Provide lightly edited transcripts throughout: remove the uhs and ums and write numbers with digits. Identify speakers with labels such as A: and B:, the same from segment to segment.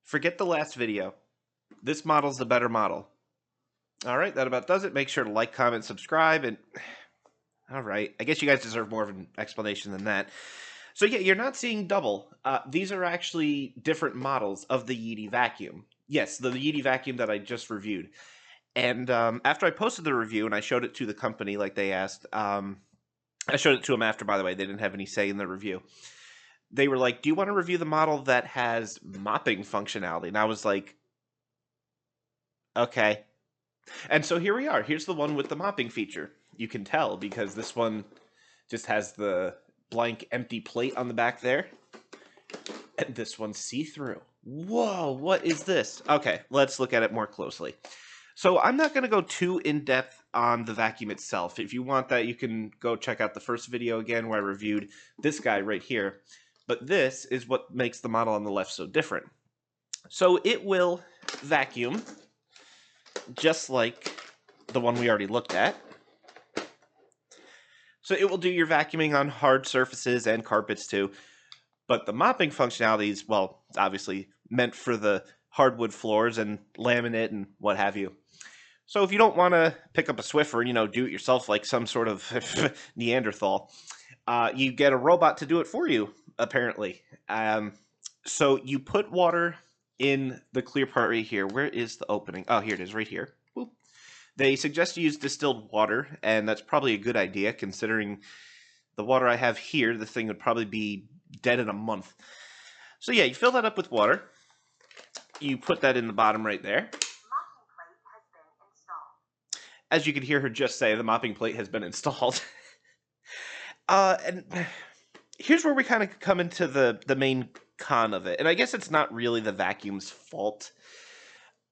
A: Forget the last video. This model's the better model. All right, that about does it. Make sure to like, comment, subscribe, and all right. I guess you guys deserve more of an explanation than that. So yeah, you're not seeing double. These are actually different models of the Yeti vacuum. Yes, the Yeti vacuum that I just reviewed. And after I posted the review and I showed it to the company like they asked, I showed it to them after, by the way. They didn't have any say in the review. They were like, do you want to review the model that has mopping functionality? And I was like, okay. And so here we are. Here's the one with the mopping feature. You can tell because this one just has the blank empty plate on the back there. And this one's see-through. Whoa, what is this? Okay, let's look at it more closely. So I'm not going to go too in-depth on the vacuum itself. If you want that, you can go check out the first video again where I reviewed this guy right here. But this is what makes the model on the left so different. So it will vacuum just like the one we already looked at. So it will do your vacuuming on hard surfaces and carpets too. But the mopping functionality is, well, obviously meant for the hardwood floors and laminate and what have you. So if you don't want to pick up a Swiffer and, do it yourself like some sort of Neanderthal, you get a robot to do it for you, apparently. So you put water in the clear part right here. Where is the opening? Oh, here it is, right here. Boop. They suggest you use distilled water, and that's probably a good idea considering the water I have here. The thing would probably be dead in a month. So yeah, you fill that up with water. You put that in the bottom right there. As you can hear her just say, the mopping plate has been installed. And here's where we kind of come into the main con of it. And I guess it's not really the vacuum's fault.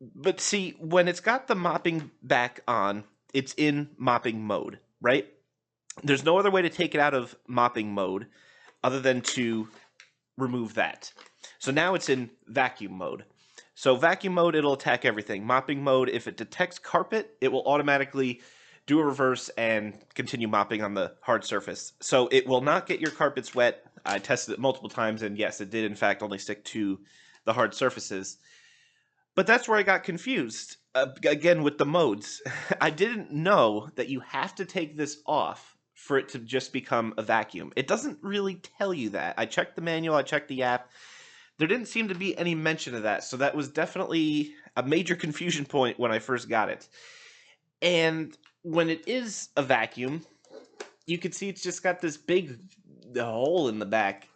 A: But see, when it's got the mopping back on, it's in mopping mode, right? There's no other way to take it out of mopping mode other than to remove that. So now it's in vacuum mode. So vacuum mode, it'll attack everything. Mopping mode, if it detects carpet, it will automatically do a reverse and continue mopping on the hard surface. So it will not get your carpets wet. I tested it multiple times, and yes, it did in fact only stick to the hard surfaces. But that's where I got confused, again with the modes. I didn't know that you have to take this off for it to just become a vacuum. It doesn't really tell you that. I checked the manual, I checked the app. There didn't seem to be any mention of that, so that was definitely a major confusion point when I first got it. And when it is a vacuum, you can see it's just got this big hole in the back.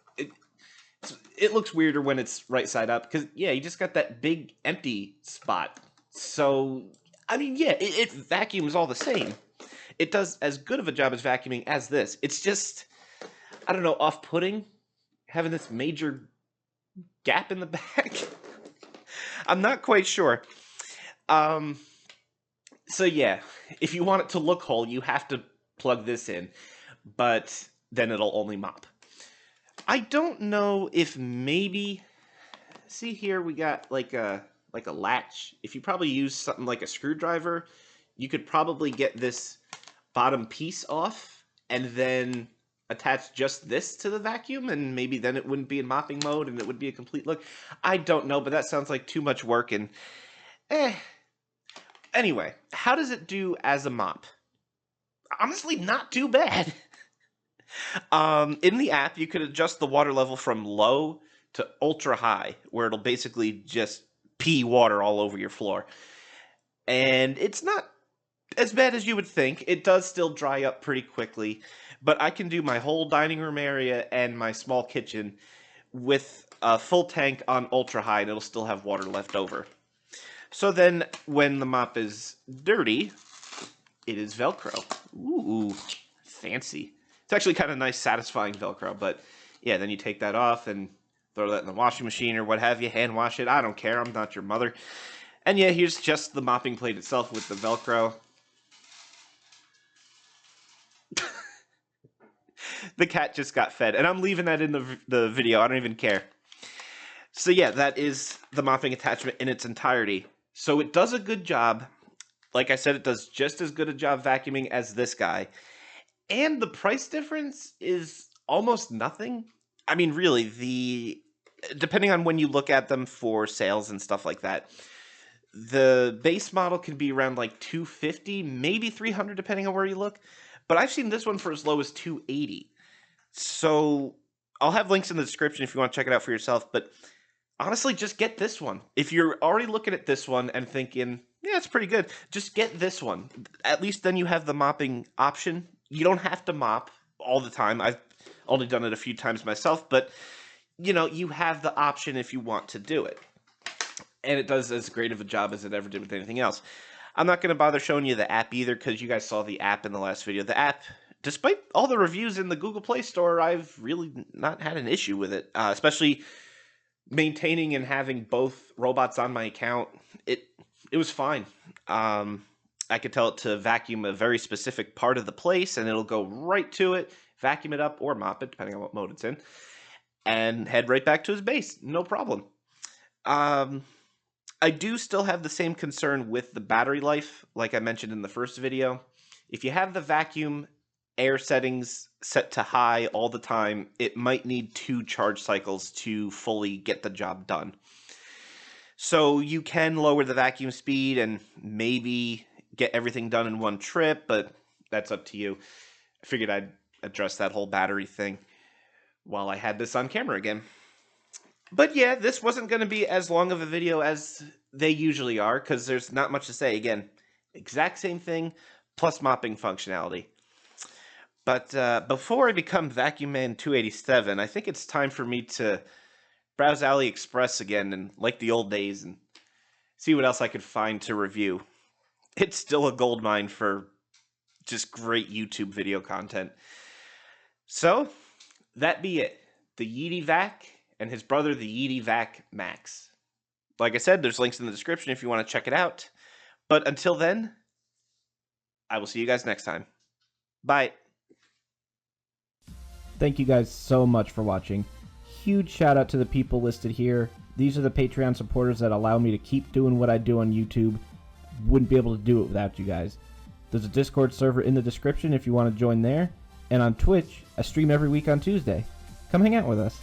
A: It looks weirder when it's right side up, because, yeah, you just got that big empty spot. So, I mean, yeah, it vacuums all the same. It does as good of a job as vacuuming as this. It's just, I don't know, off-putting, having this major gap in the back. I'm not quite sure. So yeah, if you want it to look whole, you have to plug this in, but then it'll only mop. I don't know if maybe, see here we got like a latch. If you probably use something like a screwdriver, you could probably get this bottom piece off and then attach just this to the vacuum, and maybe then it wouldn't be in mopping mode and it would be a complete look. I don't know, but that sounds like too much work, and Anyway, how does it do as a mop? Honestly, not too bad. In the app, you could adjust the water level from low to ultra high, where it'll basically just pee water all over your floor. And it's not as bad as you would think. It does still dry up pretty quickly, but I can do my whole dining room area and my small kitchen with a full tank on ultra high, and it'll still have water left over. So then, when the mop is dirty, it is Velcro. Ooh, fancy. It's actually kind of nice, satisfying Velcro, but yeah, then you take that off and throw that in the washing machine or what have you, hand wash it. I don't care, I'm not your mother. And yeah, here's just the mopping plate itself with the Velcro. The cat just got fed, and I'm leaving that in the video. I don't even care. So yeah, that is the mopping attachment in its entirety. So it does a good job. Like I said, it does just as good a job vacuuming as this guy. And the price difference is almost nothing. I mean, really, depending on when you look at them for sales and stuff like that, the base model can be around like 250, maybe 300, depending on where you look. But I've seen this one for as low as 280. So I'll have links in the description if you want to check it out for yourself. But honestly, just get this one. If you're already looking at this one and thinking, yeah, it's pretty good, just get this one. At least then you have the mopping option. You don't have to mop all the time. I've only done it a few times myself, but you have the option if you want to do it. And it does as great of a job as it ever did with anything else. I'm not going to bother showing you the app either, because you guys saw the app in the last video. The app, despite all the reviews in the Google Play Store, I've really not had an issue with it, especially maintaining and having both robots on my account. It was fine. I could tell it to vacuum a very specific part of the place, and it'll go right to it, vacuum it up, or mop it, depending on what mode it's in, and head right back to his base. No problem. I do still have the same concern with the battery life, like I mentioned in the first video. If you have the vacuum air settings set to high all the time, it might need 2 charge cycles to fully get the job done. So you can lower the vacuum speed and maybe get everything done in one trip, but that's up to you. I figured I'd address that whole battery thing while I had this on camera again. But yeah, this wasn't going to be as long of a video as they usually are, because there's not much to say. Again, exact same thing, plus mopping functionality. But before I become Vacuum Man 287, I think it's time for me to browse AliExpress again, and like the old days, and see what else I could find to review. It's still a goldmine for just great YouTube video content. So, that be it. The Yeetie Vac and his brother, the Yeetie Vac Max. Like I said, there's links in the description if you want to check it out. But until then, I will see you guys next time. Bye.
B: Thank you guys so much for watching. Huge shout out to the people listed here. These are the Patreon supporters that allow me to keep doing what I do on YouTube. Wouldn't be able to do it without you guys. There's a Discord server in the description if you want to join there. And on Twitch, I stream every week on Tuesday. Come hang out with us.